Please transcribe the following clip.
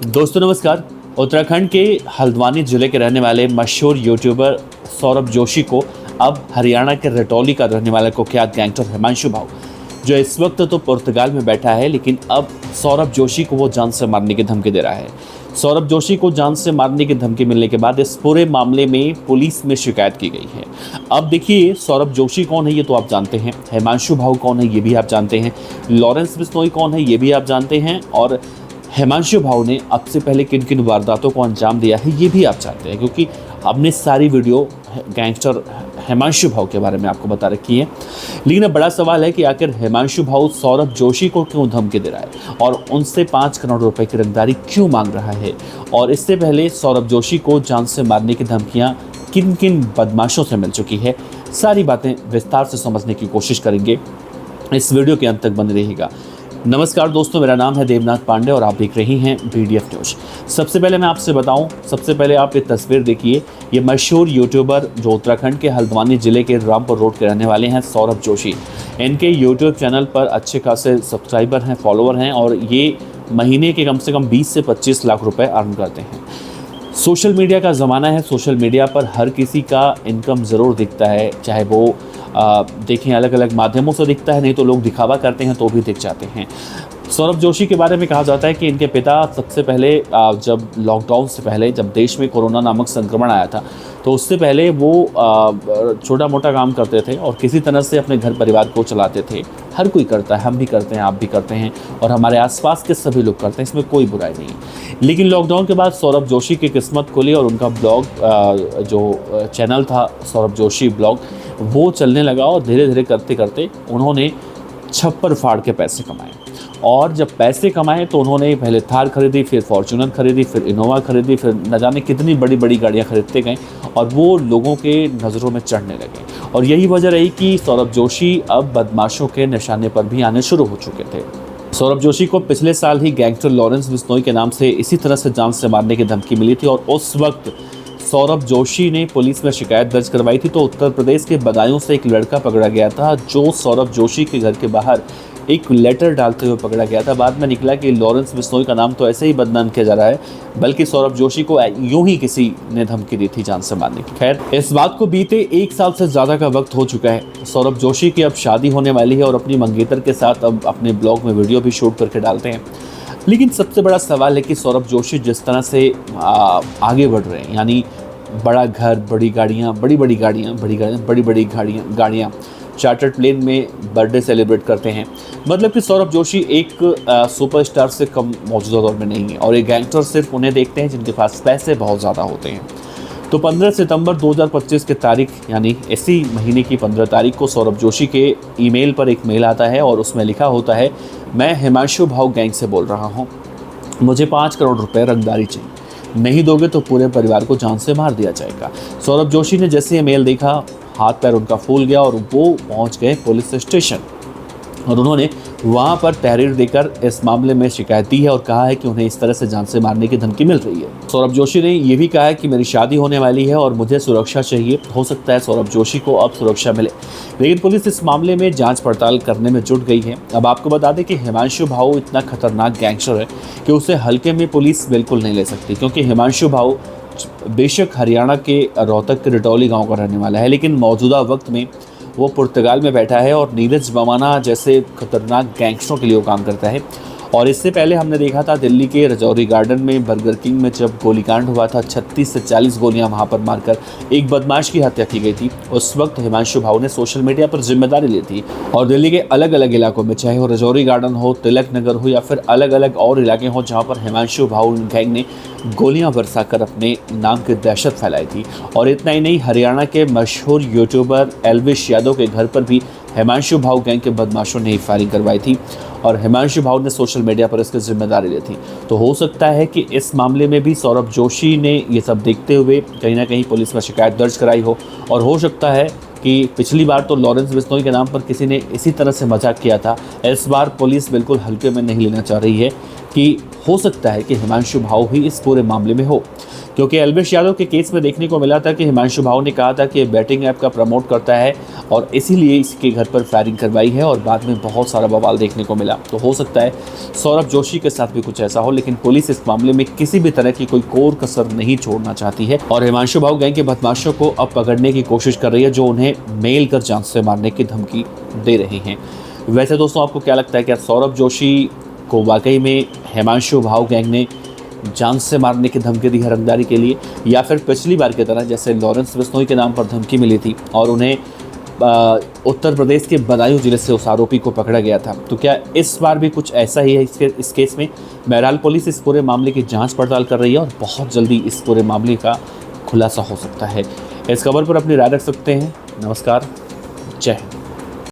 दोस्तों नमस्कार। उत्तराखंड के हल्द्वानी जिले के रहने वाले मशहूर यूट्यूबर सौरभ जोशी को अब हरियाणा के रटौली का रहने वाला कुख्यात गैंगस्टर हिमांशु भाऊ, जो इस वक्त तो पुर्तगाल में बैठा है, लेकिन अब सौरभ जोशी को वो जान से मारने की धमकी दे रहा है। सौरभ जोशी को जान से मारने की धमकी मिलने के बाद इस पूरे मामले में पुलिस में शिकायत की गई है। अब देखिए, सौरभ जोशी कौन है ये तो आप जानते हैं, हिमांशु भाऊ कौन है ये भी आप जानते हैं, लॉरेंस बिश्नोई कौन है ये भी आप जानते हैं, और हिमांशु भाऊ ने अब से पहले किन किन वारदातों को अंजाम दिया है ये भी आप जानते हैं, क्योंकि हमने सारी वीडियो गैंगस्टर हिमांशु भाऊ के बारे में आपको बता रखी है। लेकिन अब बड़ा सवाल है कि आखिर हिमांशु भाऊ सौरभ जोशी को क्यों धमकी दे रहा है और उनसे 5 करोड़ रुपए की रंगदारी क्यों मांग रहा है, और इससे पहले सौरभ जोशी को जान से मारने की धमकियां किन किन बदमाशों से मिल चुकी है। सारी बातें विस्तार से समझने की कोशिश करेंगे, इस वीडियो के अंत तक बने रहिएगा। नमस्कार दोस्तों, मेरा नाम है देवनाथ पांडे और आप देख रही हैं BDF न्यूज़। सबसे पहले मैं आपसे बताऊं, सबसे पहले आप ये तस्वीर देखिए। ये मशहूर यूट्यूबर जो उत्तराखंड के हल्द्वानी ज़िले के रामपुर रोड के रहने वाले हैं सौरभ जोशी, इनके यूट्यूब चैनल पर अच्छे खासे सब्सक्राइबर हैं, फॉलोअर हैं, और ये महीने के कम से कम 20 से 25 लाख रुपये अर्न करते हैं। सोशल मीडिया का ज़माना है, सोशल मीडिया पर हर किसी का इनकम ज़रूर दिखता है, चाहे वो देखें अलग अलग माध्यमों से दिखता है, नहीं तो लोग दिखावा करते हैं तो भी दिख जाते हैं। सौरभ जोशी के बारे में कहा जाता है कि इनके पिता सबसे पहले जब लॉकडाउन से पहले, जब देश में कोरोना नामक संक्रमण आया था, तो उससे पहले वो छोटा मोटा काम करते थे और किसी तरह से अपने घर परिवार को चलाते थे। हर कोई करता है, हम भी करते हैं, आप भी करते हैं, और हमारे आसपास के सभी लोग करते हैं, इसमें कोई बुराई नहीं। लेकिन लॉकडाउन के बाद सौरभ जोशी की किस्मत खुली और उनका ब्लॉग जो चैनल था सौरभ जोशी ब्लॉग, वो चलने लगा और धीरे धीरे करते करते उन्होंने छप्पर फाड़ के पैसे कमाए। और जब पैसे कमाए तो उन्होंने पहले थार खरीदी, फिर फॉर्च्यूनर खरीदी, फिर इनोवा खरीदी, फिर न जाने कितनी बड़ी बड़ी गाड़ियाँ खरीदते गए और वो लोगों के नज़रों में चढ़ने लगे। और यही वजह रही कि सौरभ जोशी अब बदमाशों के निशाने पर भी आने शुरू हो चुके थे। सौरभ जोशी को पिछले साल ही गैंगस्टर लॉरेंस बिश्नोई के नाम से इसी तरह से जान से मारने की धमकी मिली थी, और उस वक्त सौरभ जोशी ने पुलिस में शिकायत दर्ज करवाई थी। तो उत्तर प्रदेश के बदायूं से एक लड़का पकड़ा गया था, जो सौरभ जोशी के घर के बाहर एक लेटर डालते हुए पकड़ा गया था। बाद में निकला कि लॉरेंस बिश्नोई का नाम तो ऐसे ही बदनाम किया जा रहा है, बल्कि सौरभ जोशी को यूं ही किसी ने धमकी दी थी जान से मारने की। खैर, इस बात को बीते 1 साल से ज़्यादा का वक्त हो चुका है। सौरभ जोशी की अब शादी होने वाली है और अपनी मंगेतर के साथ अब अपने ब्लॉग में वीडियो भी शूट करके डालते हैं। लेकिन सबसे बड़ा सवाल है कि सौरभ जोशी जिस तरह से आगे बढ़ रहे हैं, यानी बड़ा घर, बड़ी गाड़ियाँ, बड़ी बड़ी गाड़ियाँ, चार्टर्ड प्लेन में बर्थडे सेलिब्रेट करते हैं। मतलब कि सौरभ जोशी एक सुपरस्टार से कम मौजूदा दौर में नहीं है, और एक गैंगस्टर सिर्फ उन्हें देखते हैं जिनके पास पैसे बहुत ज़्यादा होते हैं। तो 15 सितंबर 2025 की तारीख, यानी इसी महीने की 15 तारीख को सौरभ जोशी के ईमेल पर एक मेल आता है और उसमें लिखा होता है, मैं हिमांशु भाऊ गैंग से बोल रहा हूँ, मुझे 5 करोड़ रुपये रंगदारी चाहिए, नहीं दोगे तो पूरे परिवार को जान से मार दिया जाएगा। सौरभ जोशी ने जैसे ये मेल देखा, हाथ पैर उनका फूल गया और वो पहुंच गए पुलिस स्टेशन, और उन्होंने वहां पर तहरीर देकर इस मामले में शिकायत दी है और कहा है कि उन्हें इस तरह से जान से मारने की धमकी मिल रही है। सौरभ जोशी ने यह भी कहा है कि मेरी शादी होने वाली है और मुझे सुरक्षा चाहिए। हो सकता है सौरभ जोशी को अब सुरक्षा मिले, लेकिन पुलिस इस मामले में जांच पड़ताल करने में जुट गई है। अब आपको बता दें कि हिमांशु भाऊ इतना खतरनाक गैंगस्टर है कि उसे हल्के में पुलिस बिल्कुल नहीं ले सकती, क्योंकि हिमांशु भाऊ बेशक हरियाणा के रोहतक के रटौली गाँव का रहने वाला है, लेकिन मौजूदा वक्त में वो पुर्तगाल में बैठा है और नीरज बमाना जैसे खतरनाक गैंगस्टरों के लिए वो काम करता है। और इससे पहले हमने देखा था दिल्ली के रजौरी गार्डन में बर्गर किंग में जब गोलीकांड हुआ था, 36 से 40 गोलियां वहां पर मारकर एक बदमाश की हत्या की गई थी। उस वक्त हिमांशु भाऊ ने सोशल मीडिया पर जिम्मेदारी ली थी और दिल्ली के अलग अलग इलाकों में, चाहे वो रजौरी गार्डन हो, तिलक नगर हो, या फिर अलग अलग और इलाके हों, जहाँ पर हिमांशु भाऊ गैंग ने गोलियां बरसाकर अपने नाम की दहशत फैलाई थी। और इतना ही नहीं, हरियाणा के मशहूर यूट्यूबर एल्विश यादव के घर पर भी हिमांशु भाऊ गैंग के बदमाशों ने फायरिंग करवाई थी और हिमांशु भाऊ ने सोशल मीडिया पर इसकी जिम्मेदारी ली थी। तो हो सकता है कि इस मामले में भी सौरभ जोशी ने ये सब देखते हुए कहीं ना कहीं पुलिस में शिकायत दर्ज कराई हो, और हो सकता है कि पिछली बार तो लॉरेंस बिश्नोई के नाम पर किसी ने इसी तरह से मजाक किया था, इस बार पुलिस बिल्कुल हल्के में नहीं लेना चाह रही है कि हो सकता है कि हिमांशु भाऊ ही इस पूरे मामले में हो। क्योंकि अल्पेश यादव के केस में देखने को मिला था कि हिमांशु भाऊ ने कहा था कि ये बैटिंग ऐप का प्रमोट करता है और इसीलिए इसके घर पर फायरिंग करवाई है, और बाद में बहुत सारा बवाल देखने को मिला। तो हो सकता है सौरभ जोशी के साथ भी कुछ ऐसा हो, लेकिन पुलिस इस मामले में किसी भी तरह की कोई कोर कसर नहीं छोड़ना चाहती है और हिमांशु भाऊ गैंग के बदमाशों को अब पकड़ने की कोशिश कर रही है, जो उन्हें मेल कर जान से मारने की धमकी दे रहे हैं। वैसे दोस्तों, आपको क्या लगता है, क्या सौरभ जोशी को वाकई में हिमांशु भाऊ गैंग ने जान से मारने की धमकी दी है रंगदारी के लिए, या फिर पिछली बार की तरह जैसे लॉरेंस बिश्नोई के नाम पर धमकी मिली थी और उन्हें उत्तर प्रदेश के बदायूं जिले से उस आरोपी को पकड़ा गया था? तो क्या इस बार भी कुछ ऐसा ही है इस केस में? बहरहाल पुलिस इस पूरे मामले की जांच पड़ताल कर रही है और बहुत जल्दी इस पूरे मामले का खुलासा हो सकता है। इस खबर पर अपनी राय रख सकते हैं। नमस्कार, जय हिंद।